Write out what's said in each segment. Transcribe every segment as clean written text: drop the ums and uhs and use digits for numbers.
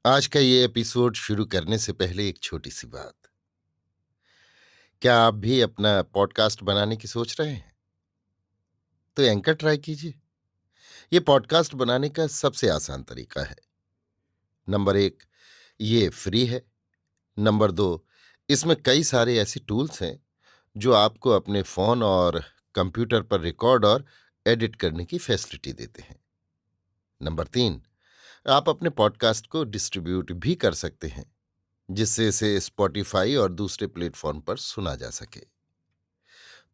आज का ये एपिसोड शुरू करने से पहले एक छोटी सी बात। क्या आप भी अपना पॉडकास्ट बनाने की सोच रहे हैं? तो एंकर ट्राई कीजिए। ये पॉडकास्ट बनाने का सबसे आसान तरीका है। नंबर एक, ये फ्री है। नंबर दो, इसमें कई सारे ऐसे टूल्स हैं जो आपको अपने फोन और कंप्यूटर पर रिकॉर्ड और एडिट करने की फैसिलिटी देते हैं। नंबर तीन, आप अपने पॉडकास्ट को डिस्ट्रीब्यूट भी कर सकते हैं, जिससे इसे स्पॉटिफाई और दूसरे प्लेटफॉर्म पर सुना जा सके।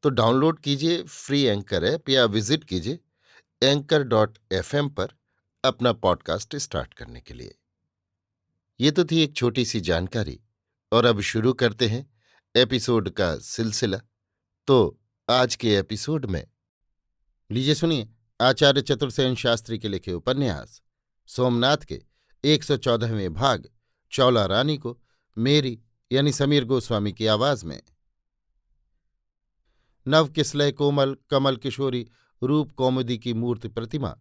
तो डाउनलोड कीजिए फ्री एंकर ऐप या विजिट कीजिए anchor.fm पर अपना पॉडकास्ट स्टार्ट करने के लिए। ये तो थी एक छोटी सी जानकारी, और अब शुरू करते हैं एपिसोड का सिलसिला। तो आज के एपिसोड में लीजिए सुनिए आचार्य चतुर्सेन शास्त्री के लिखे उपन्यास सोमनाथ के 114वें भाग चौला रानी को मेरी यानी समीर गोस्वामी की आवाज में। नव किसलय कोमल कमल किशोरी रूप कौमुदी की मूर्ति प्रतिमा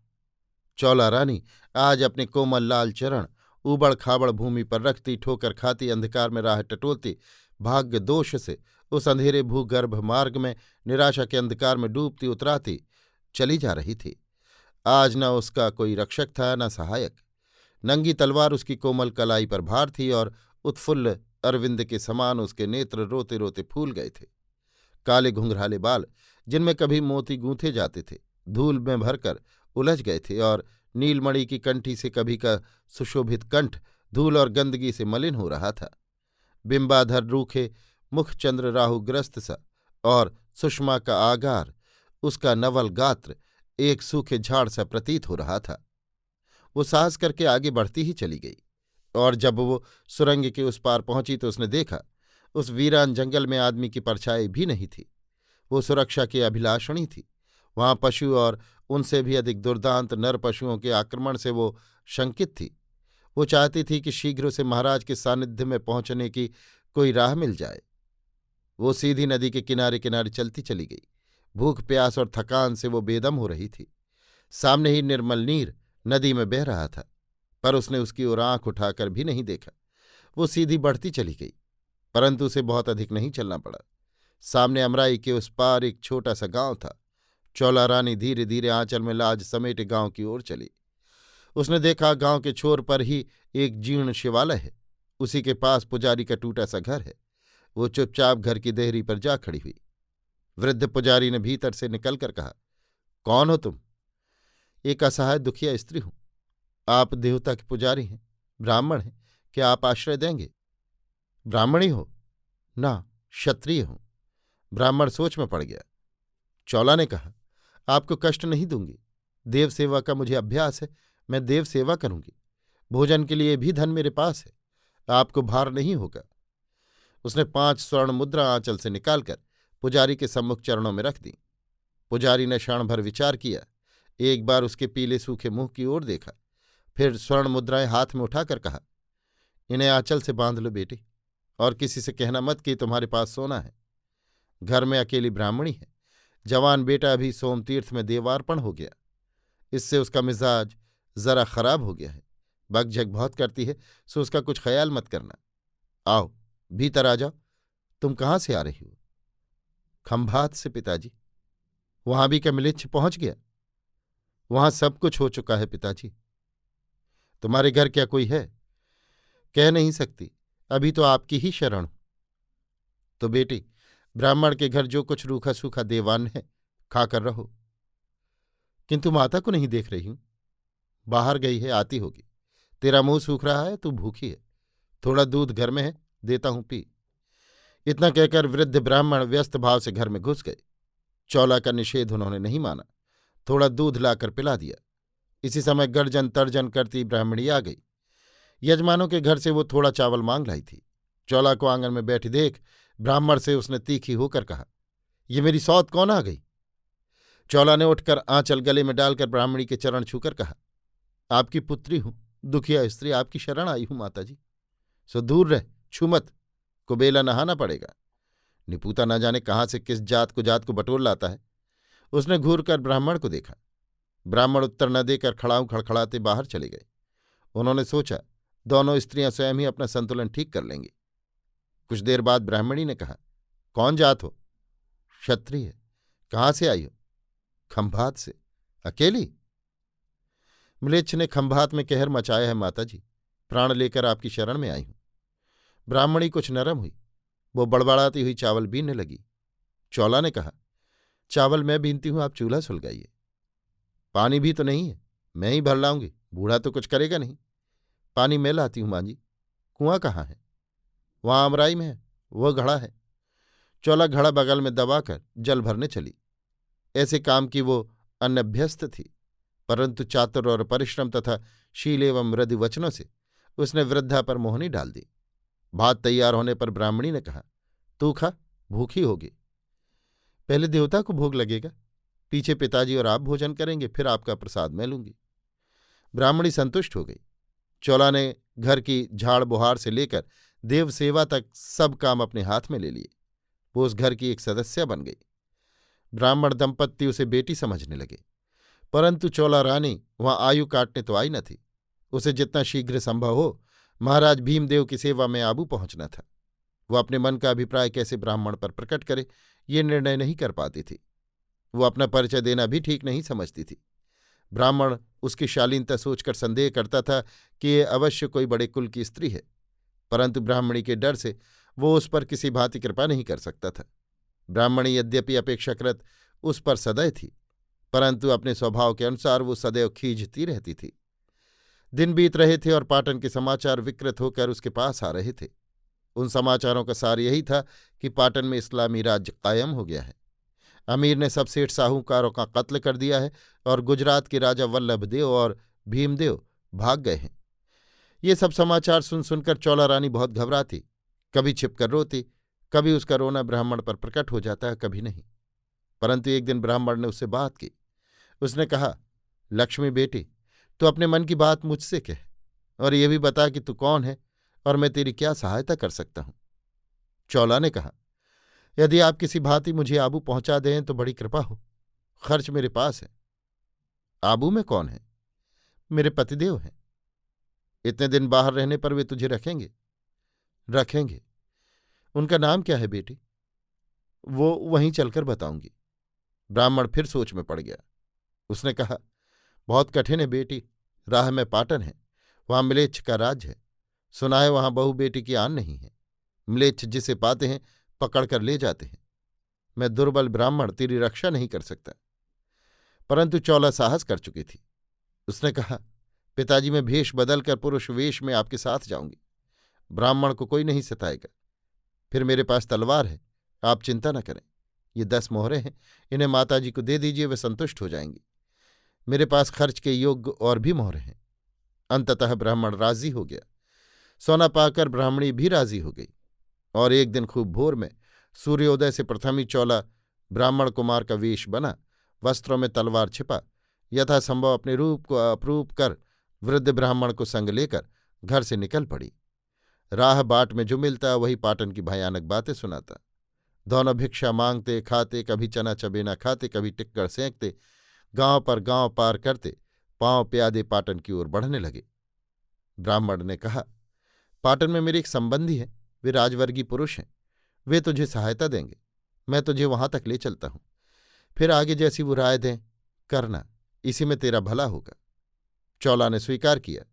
चौला रानी आज अपने कोमल लाल चरण ऊबड़ खाबड़ भूमि पर रखती, ठोकर खाती, अंधकार में राह टटोलती, भाग्य दोष से उस अंधेरे भूगर्भ मार्ग में निराशा के अंधकार में डूबती उतराती चली जा रही थी। आज न उसका कोई रक्षक था, न सहायक। नंगी तलवार उसकी कोमल कलाई पर भार थी और उत्फुल्ल अरविंद के समान उसके नेत्र रोते रोते फूल गए थे। काले घुंघराले बाल, जिनमें कभी मोती गूंथे जाते थे, धूल में भरकर उलझ गए थे, और नीलमणि की कंठी से कभी का सुशोभित कंठ धूल और गंदगी से मलिन हो रहा था। बिंबाधर रूखे मुख चंद्र राहुग्रस्त सा, और सुषमा का आगार, उसका नवल गात्र एक सूखे झाड़ सा प्रतीत हो रहा था। वो साहस करके आगे बढ़ती ही चली गई, और जब वो सुरंग के उस पार पहुंची तो उसने देखा उस वीरान जंगल में आदमी की परछाई भी नहीं थी। वो सुरक्षा की अभिलाषणी थी। वहां पशु और उनसे भी अधिक दुर्दांत नर पशुओं के आक्रमण से वो शंकित थी। वो चाहती थी कि शीघ्र उसे महाराज के सानिध्य में पहुंचने की कोई राह मिल जाए। वो सीधी नदी के किनारे किनारे चलती चली गई। भूख प्यास और थकान से वो बेदम हो रही थी। सामने ही निर्मल नीर नदी में बह रहा था, पर उसने उसकी ओर आंख उठाकर भी नहीं देखा। वो सीधी बढ़ती चली गई, परंतु उसे बहुत अधिक नहीं चलना पड़ा। सामने अमराई के उस पार एक छोटा सा गांव था। चौला रानी धीरे धीरे आंचल में लाज समेटे गांव की ओर चली। उसने देखा गांव के छोर पर ही एक जीर्ण शिवालय है। उसी के पास पुजारी का टूटा सा घर है। वो चुपचाप घर की देहरी पर जा खड़ी हुई। वृद्ध पुजारी ने भीतर से निकलकर कहा, कौन हो तुम? एक असहाय दुखिया स्त्री हूं। आप देवता के पुजारी हैं, ब्राह्मण हैं, क्या आप आश्रय देंगे? ब्राह्मणी हो? ना, क्षत्रिय हूं। ब्राह्मण सोच में पड़ गया। चौला ने कहा, आपको कष्ट नहीं दूंगी। देव सेवा का मुझे अभ्यास है, मैं देव सेवा करूंगी। भोजन के लिए भी धन मेरे पास है, आपको भार नहीं होगा। उसने 5 स्वर्ण मुद्रा आंचल से निकालकर पुजारी के सम्मुख चरणों में रख दी। पुजारी ने क्षण भर विचार किया, एक बार उसके पीले सूखे मुंह की ओर देखा, फिर स्वर्ण मुद्राएं हाथ में उठाकर कहा, इन्हें आंचल से बांध लो बेटी, और किसी से कहना मत कि तुम्हारे पास सोना है। घर में अकेली ब्राह्मणी है। जवान बेटा अभी सोमतीर्थ में देवार्पण हो गया, इससे उसका मिजाज जरा खराब हो गया है। बकझक बहुत करती है, सो उसका कुछ ख्याल मत करना। आओ भीतर आ जाओ। तुम कहाँ से आ रही हो? खंभात से पिताजी। वहां भी क्या मिलिच्छ पहुंच गया? वहां सब कुछ हो चुका है पिताजी। तुम्हारे घर क्या कोई है? कह नहीं सकती, अभी तो आपकी ही शरण हूं। तो बेटी, ब्राह्मण के घर जो कुछ रूखा सूखा देवान है, खाकर रहो। किंतु माता को नहीं देख रही हूं। बाहर गई है, आती होगी। तेरा मुंह सूख रहा है, तू भूखी है। थोड़ा दूध घर में है, देता हूं, पी। इतना कहकर वृद्ध ब्राह्मण व्यस्त भाव से घर में घुस गए। चौला का निषेध उन्होंने नहीं माना। थोड़ा दूध लाकर पिला दिया। इसी समय गर्जन तर्जन करती ब्राह्मणी आ गई। यजमानों के घर से वो थोड़ा चावल मांग लाई थी। चौला को आंगन में बैठी देख ब्राह्मण से उसने तीखी होकर कहा, ये मेरी सौत कौन आ गई? चौला ने उठकर आंचल गले में डालकर ब्राह्मणी के चरण छूकर कहा, आपकी पुत्री हूं, दुखिया स्त्री, आपकी शरण आई हूं माताजी। सो दूर रह, छू मत, कुबेला नहाना पड़ेगा। निपूता न जाने कहाँ से किस जात को बटोर लाता है। उसने घूर कर ब्राह्मण को देखा। ब्राह्मण उत्तर न देकर खड़ाऊं खड़खड़ाते बाहर चले गए। उन्होंने सोचा, दोनों स्त्रियां स्वयं ही अपना संतुलन ठीक कर लेंगी। कुछ देर बाद ब्राह्मणी ने कहा, कौन जात हो? क्षत्रिय। कहाँ से आई हो? खंभात से। अकेली? म्लेच्छ ने खंभात में कहर मचाया है माताजी, प्राण लेकर आपकी शरण में आई हूं। ब्राह्मणी कुछ नरम हुई, वो बड़बड़ाती हुई चावल बीनने लगी। चौला ने कहा, चावल मैं बीनती हूं, आप चूल्हा सुलगाइए। पानी भी तो नहीं है, मैं ही भर लाऊंगी, बूढ़ा तो कुछ करेगा नहीं। पानी मैं लाती हूं मां जी। कुआं कहाँ है? वहां अमराई में है, वह घड़ा है। चौला घड़ा बगल में दबाकर जल भरने चली। ऐसे काम की वो अनभ्यस्त थी, परंतु चातुर और परिश्रम तथा शील एवं मृदु वचनों से उसने वृद्धा पर मोहनी डाल दी। भात तैयार होने पर ब्राह्मणी ने कहा, तू खा, भूखी होगी। पहले देवता को भोग लगेगा, पीछे पिताजी और आप भोजन करेंगे, फिर आपका प्रसाद मैं लूंगी। ब्राह्मणी संतुष्ट हो गई। चौला ने घर की झाड़ बुहार से लेकर देव सेवा तक सब काम अपने हाथ में ले लिए। वो उस घर की एक सदस्य बन गई। ब्राह्मण दंपत्ति उसे बेटी समझने लगे, परंतु चौला रानी वहां आयु काटने तो आई न थी। उसे जितना शीघ्र संभव हो महाराज भीमदेव की सेवा में आबू पहुंचना था। वो अपने मन का अभिप्राय कैसे ब्राह्मण पर प्रकट करे, ये निर्णय नहीं कर पाती थी। वो अपना परिचय देना भी ठीक नहीं समझती थी। ब्राह्मण उसकी शालीनता सोचकर संदेह करता था कि ये अवश्य कोई बड़े कुल की स्त्री है, परंतु ब्राह्मणी के डर से वो उस पर किसी भांति कृपा नहीं कर सकता था। ब्राह्मणी यद्यपि अपेक्षाकृत उस पर सदैव थी, परंतु अपने स्वभाव के अनुसार वो सदैव खींचती रहती थी। दिन बीत रहे थे और पाटन के समाचार विकृत होकर उसके पास आ रहे थे। उन समाचारों का सार यही था कि पाटन में इस्लामी राज्य कायम हो गया है। अमीर ने सब सेठ साहूकारों का कत्ल कर दिया है और गुजरात के राजा वल्लभदेव और भीमदेव भाग गए हैं। ये सब समाचार सुन सुनकर चौला रानी बहुत घबराती, कभी छिपकर रोती, कभी उसका रोना ब्राह्मण पर प्रकट हो जाता है, कभी नहीं। परंतु एक दिन ब्राह्मण ने उससे बात की। उसने कहा, लक्ष्मी बेटी, तू अपने मन की बात मुझसे कह और ये भी बता कि तू कौन है और मैं तेरी क्या सहायता कर सकता हूं। चौला ने कहा, यदि आप किसी भांति मुझे आबू पहुंचा दें तो बड़ी कृपा हो। खर्च मेरे पास है। आबू में कौन है? मेरे पतिदेव हैं। इतने दिन बाहर रहने पर वे तुझे रखेंगे? रखेंगे। उनका नाम क्या है बेटी? वो वहीं चलकर बताऊंगी। ब्राह्मण फिर सोच में पड़ गया। उसने कहा, बहुत कठिन है बेटी, राह में पाटन है, वहां म्लेच्छ का राज है। सुना है वहां बहू बेटी की आन नहीं है। म्लेच्छ जिसे पाते हैं पकड़कर ले जाते हैं। मैं दुर्बल ब्राह्मण तेरी रक्षा नहीं कर सकता। परंतु चौला साहस कर चुकी थी। उसने कहा, पिताजी मैं भेष बदलकर पुरुष वेश में आपके साथ जाऊंगी। ब्राह्मण को कोई नहीं सताएगा। फिर मेरे पास तलवार है, आप चिंता न करें। ये 10 मोहरे हैं, इन्हें माताजी को दे दीजिए, वे संतुष्ट हो जाएंगी। मेरे पास खर्च के योग्य और भी मोहरे हैं। अंततः ब्राह्मण राजी हो गया। सोना पाकर ब्राह्मणी भी राजी हो गई और एक दिन खूब भोर में सूर्योदय से प्रथम ही चौला ब्राह्मण कुमार का वेश बना, वस्त्रों में तलवार छिपा, यथासंभव अपने रूप को अप्रूप कर वृद्ध ब्राह्मण को संग लेकर घर से निकल पड़ी। राह बाट में जो मिलता वही पाटन की भयानक बातें सुनाता। दोनों भिक्षा मांगते खाते, कभी चना चबेना खाते, कभी टिक्कर सेंकते, गांव पर गांव पार करते पांव प्यादे पाटन की ओर बढ़ने लगे। ब्राह्मण ने कहा, पाटन में मेरे एक संबंधी है, वे राजवर्गीय पुरुष हैं, वे तुझे सहायता देंगे। मैं तुझे वहां तक ले चलता हूं, फिर आगे जैसी वो राय दें करना, इसी में तेरा भला होगा। चौला ने स्वीकार किया।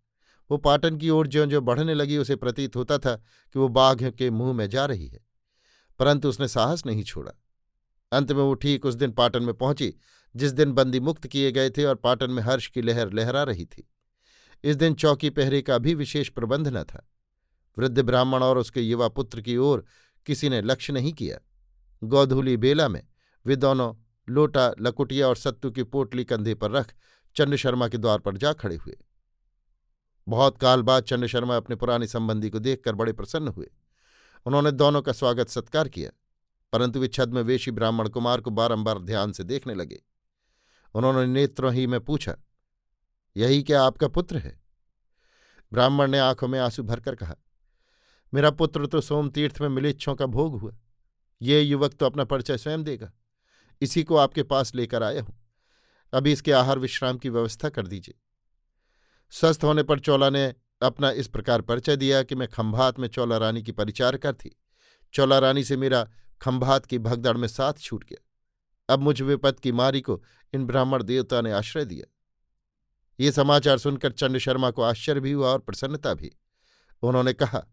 वो पाटन की ओर ज्यों ज्यों बढ़ने लगी उसे प्रतीत होता था कि वो बाघ के मुंह में जा रही है, परंतु उसने साहस नहीं छोड़ा। अंत में वो ठीक उस दिन पाटन में पहुंची जिस दिन बंदी मुक्त किए गए थे और पाटन में हर्ष की लहर लहरा रही थी। इस दिन चौकी पहरे का भी विशेष प्रबंध न था। वृद्ध ब्राह्मण और उसके युवा पुत्र की ओर किसी ने लक्ष्य नहीं किया। गोधूली बेला में वे दोनों लोटा, लकुटिया और सत्तू की पोटली कंधे पर रख चंड शर्मा के द्वार पर जा खड़े हुए। बहुत काल बाद चंड शर्मा अपने पुराने संबंधी को देखकर बड़े प्रसन्न हुए। उन्होंने दोनों का स्वागत सत्कार किया, परंतु वे छद्म वेशी ब्राह्मण कुमार को बारंबार ध्यान से देखने लगे। उन्होंने नेत्रों ही में पूछा, यही क्या आपका पुत्र है? ब्राह्मण ने आंखों में आंसू भरकर कहा, मेरा पुत्र तो सोमतीर्थ में मिलेच्छों का भोग हुआ। ये युवक तो अपना परिचय स्वयं देगा। इसी को आपके पास लेकर आया हूं। अभी इसके आहार विश्राम की व्यवस्था कर दीजिए। स्वस्थ होने पर चौला ने अपना इस प्रकार परिचय दिया कि मैं खंभात में चौला रानी की परिचारिका थी। चौला रानी से मेरा खंभात की भगदड़ में साथ छूट गया। अब मुझ विपत की मारी को इन ब्राह्मण देवता ने आश्रय दिया। ये समाचार सुनकर चंड शर्मा को आश्चर्य भी हुआ और प्रसन्नता भी। उन्होंने कहा,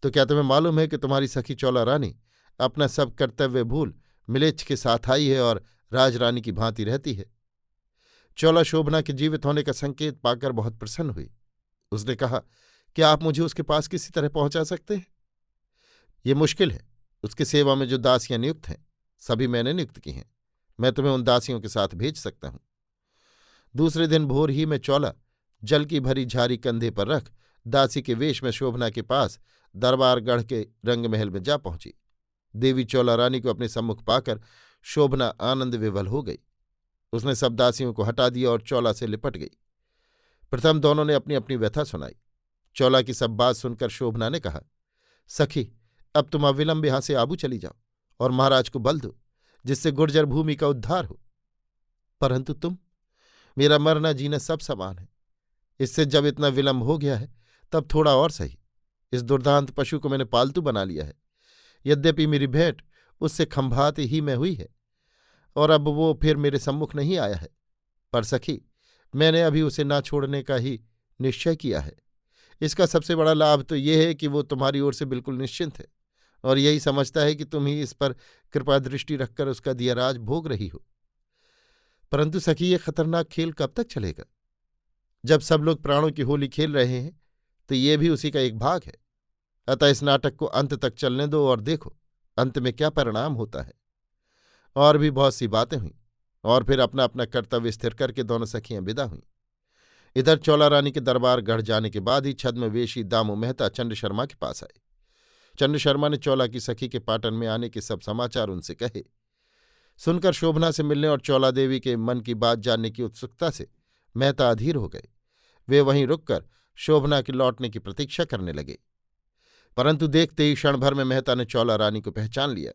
तो क्या तुम्हें मालूम है कि तुम्हारी सखी चौला रानी अपना सब कर्तव्य भूल मिलेच्छ के साथ आई है और राजरानी की भांति रहती है? चौला शोभना के जीवित होने का संकेत पाकर बहुत प्रसन्न हुई। उसने कहा, क्या आप मुझे उसके पास किसी तरह पहुंचा सकते हैं? ये मुश्किल है। उसकी सेवा में जो दासियां नियुक्त हैं सभी मैंने नियुक्त की हैं। मैं तुम्हें उन दासियों के साथ भेज सकता हूं। दूसरे दिन भोर ही में चौला जल की भरी झारी कंधे पर रख दासी के वेश में शोभना के पास दरबारगढ़ के रंगमहल में जा पहुंची। देवी चौला रानी को अपने सम्मुख पाकर शोभना आनंद विवल हो गई। उसने सब दासियों को हटा दिया और चौला से लिपट गई। प्रथम दोनों ने अपनी अपनी व्यथा सुनाई। चौला की सब बात सुनकर शोभना ने कहा, सखी, अब तुम अविलंब यहां से आबू चली जाओ और महाराज को बल दो, जिससे गुर्जर भूमि का उद्धार हो। परंतु तुम, मेरा मरना जीना सब समान है। इससे जब इतना विलंब हो गया है तब थोड़ा और सही। इस दुर्दांत पशु को मैंने पालतू बना लिया है। यद्यपि मेरी भेंट उससे खंभात ही में हुई है और अब वो फिर मेरे सम्मुख नहीं आया है, पर सखी, मैंने अभी उसे ना छोड़ने का ही निश्चय किया है। इसका सबसे बड़ा लाभ तो ये है कि वो तुम्हारी ओर से बिल्कुल निश्चिंत है और यही समझता है कि तुम ही इस पर कृपा दृष्टि रखकर उसका दिया राज भोग रही हो। परंतु सखी, ये खतरनाक खेल कब तक चलेगा? जब सब लोग प्राणों की होली खेल रहे हैं तो ये भी उसी का एक भाग है। अतः इस नाटक को अंत तक चलने दो और देखो अंत में क्या परिणाम होता है। और भी बहुत सी बातें हुईं और फिर अपना अपना कर्तव्य स्थिर करके दोनों सखियां विदा हुईं। इधर चौला रानी के दरबार गढ़ जाने के बाद ही छद्मवेशी दामू मेहता चंड शर्मा के पास आए। चंड शर्मा ने चौला की सखी के पाटन में आने के सब समाचार उनसे कहे। सुनकर शोभना से मिलने और चौला देवी के मन की बात जानने की उत्सुकता से मेहता अधीर हो गए। वे वहीं रुककर शोभना के लौटने की प्रतीक्षा करने लगे। परंतु देखते ही क्षण भर में मेहता ने चौला रानी को पहचान लिया।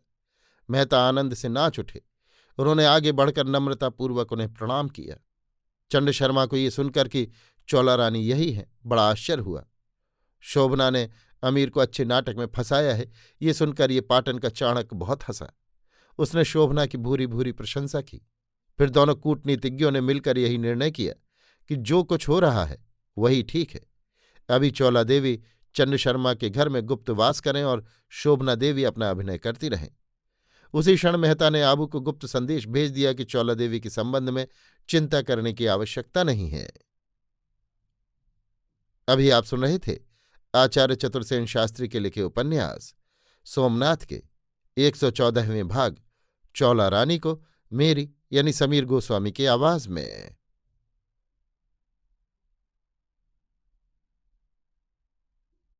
मेहता आनंद से नाच उठे। उन्होंने आगे बढ़कर नम्रतापूर्वक उन्हें प्रणाम किया। चंड शर्मा को ये सुनकर कि चौला रानी यही है, बड़ा आश्चर्य हुआ। शोभना ने अमीर को अच्छे नाटक में फंसाया है, ये सुनकर ये पाटन का चाणक्य बहुत हंसा। उसने शोभना की भूरी भूरी प्रशंसा की। फिर दोनों कूटनीतिज्ञों ने मिलकर यही निर्णय किया कि जो कुछ हो रहा है वही ठीक है। अभी चौला देवी चंड शर्मा के घर में गुप्त वास करें और शोभना देवी अपना अभिनय करती रहें। उसी क्षण मेहता ने आबू को गुप्त संदेश भेज दिया कि चौला देवी के संबंध में चिंता करने की आवश्यकता नहीं है। अभी आप सुन रहे थे आचार्य चतुर्सेन शास्त्री के लिखे उपन्यास सोमनाथ के 114वें भाग चौला रानी को, मेरी यानी समीर गोस्वामी की आवाज में।